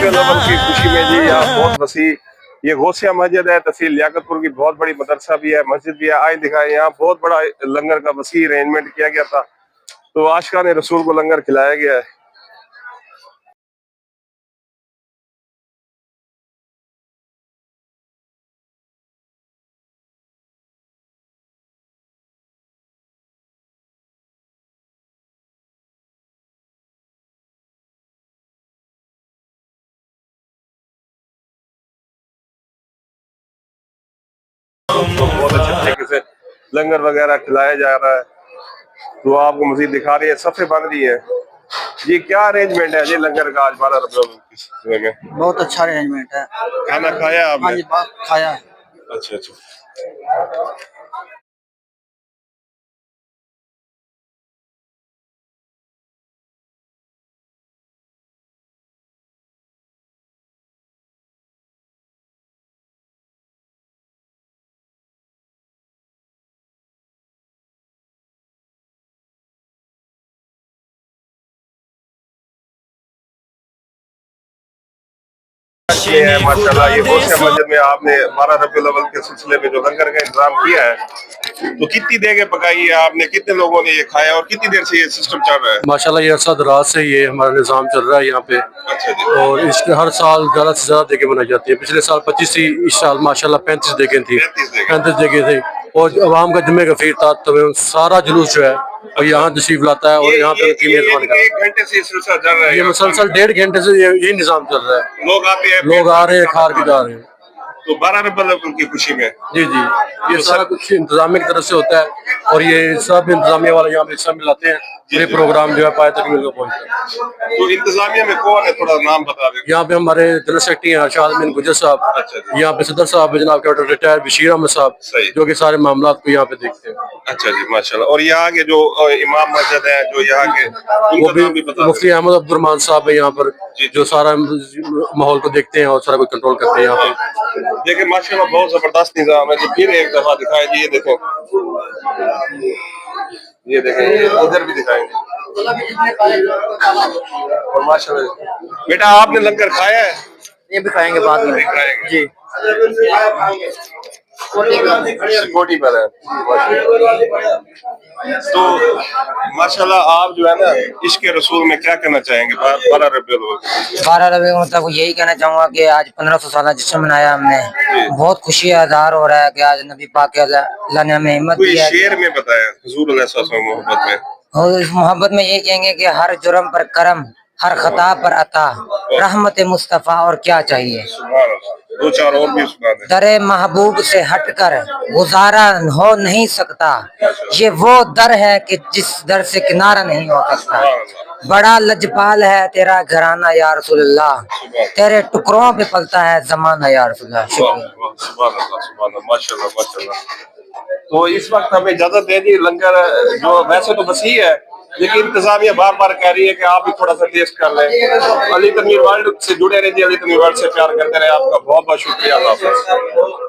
रबीउल अव्वल की खुशी में जी यहाँ बहुत वसी ये गौसिया मस्जिद है। तहसील लियाकतपुर की बहुत बड़ी मदरसा भी है, मस्जिद भी है। आए दिखाए यहाँ बहुत बड़ा लंगर का वसी अरेंजमेंट किया गया था, तो आशिकान रसूल को लंगर खिलाया गया है। तो बहुत अच्छे तरीके से लंगर वगैरह खिलाया जा रहा है। तो आपको मजीद दिखा रही है, सफ़े बन रही है जी। क्या अरेंजमेंट है जी लंगर का आज 12 रबीउल में? बहुत अच्छा अरेंजमेंट है। खाना खाया आपने? हाँ जी, खाया है। अच्छा अच्छा। ये है माशाल्लाह, ये गौसिया मस्जिद में आपने 12 रबीउल अव्वल के सिलसिले में जो लंगर का इंतजाम किया है, तो कितनी देर पकाई है आपने, कितने लोगों ने ये खाया और कितनी देर से ये सिस्टम चल रहा है? माशाल्लाह ये अरसा दराज से ये हमारा निज़ाम चल रहा है यहाँ पे। अच्छा जी। और इसके हर साल ज़्यादा से ज़्यादा देगे बनाई जाती है। पिछले साल 25 थी, इस साल माशाल्लाह 35 देगे थी, 35 देगे थे। और अवाम का जुम्मे का फिर था, तो सारा जुलूस जो है और यहाँ तशरीफ लाता है और यहाँ पे उनकी मेजबानी करता है। 1 घंटे से सिलसिला चल रहा है, ये मुसलसल 1.5 घंटे से यही निज़ाम चल रहा है। लोग आते हैं, लोग आ रहे हैं, खार के जा रहे हैं। तो 12 रबीउल अव्वल की खुशी में जी जी, ये सारा कुछ इंतजामिया की तरफ से होता है और ये सब इंतजामिया वाले यहाँ पे हिस्सा मिलाते हैं। ये प्रोग्राम जो है पाए तक मिल पहुँचता है। तो इंतजामिया में कौन है, थोड़ा नाम बता दें? यहाँ पे हमारे जनरल सेक्रेटरी हैं अरशाद अमीन गुजर साहब। अच्छा। यहाँ पे सदर साहब जनाब कैप्टन रिटायर बशीर अहमद साहब, जो कि सारे मामला को यहाँ पे देखते हैं। अच्छा जी माशाल्लाह। और यहाँ के जो इमाम मस्जिद है, जो यहाँ के वो भी मुफ्ती अहमद अब्दुर्रहमान साहब है यहाँ पर, जो सारा माहौल को देखते हैं और सारा कुछ कंट्रोल करते हैं यहाँ पे। देखिए माशाल्लाह बहुत जबरदस्त निजाम है जी। फिर एक दफा दिखाए जी, ये देखें, ये देखें, इधर भी दिखाएंगे। और माशाल्लाह बेटा आपने लंगर खाया है? ये भी खाएंगे बाद में जी। सिक्योरिटी पर है। तो माशाल्लाह आप जो है ना, इश्क़ रसूल में क्या कहना चाहेंगे 12 रबीउल अव्वल? 12 रबी मतलब यही कहना चाहूंगा कि आज 1500 साल जश्न मनाया हमने, बहुत खुशी आधार हो रहा है कि आज नबी पाक के अल्लाह ने हमें हिम्मत दी है। शेर में बताया हुजूर अलैहि वसल्लम मोहब्बत में, और इस मोहब्बत में यही कहेंगे कि हर जुर्म पर करम, हर खता पर अता, रहमत मुस्तफा और क्या चाहिए। दो चार और भी सुना दें। दरे महबूब से हटकर गुजारा हो नहीं सकता, ये वो दर है कि जिस दर से किनारा नहीं हो सकता। बड़ा लजपाल है तेरा घराना या रसूलुल्लाह, तेरे टुकड़ों पे पलता है जमाना या रसूलुल्लाह। शुक्रिया। माशाल्लाह माशाल्लाह। तो इस वक्त हमें इजाजत दे दी। लंगर जो वैसे तो वसी है, लेकिन इंतजामिया बार बार कह रही है कि आप भी थोड़ा सा टेस्ट कर लें। अली तनवीर वर्ल्ड से जुड़े रहिए, अली तनवीर वर्ल्ड से प्यार करते रहे। आपका बहुत बहुत शुक्रिया। अल्लाह हाफ़िज़।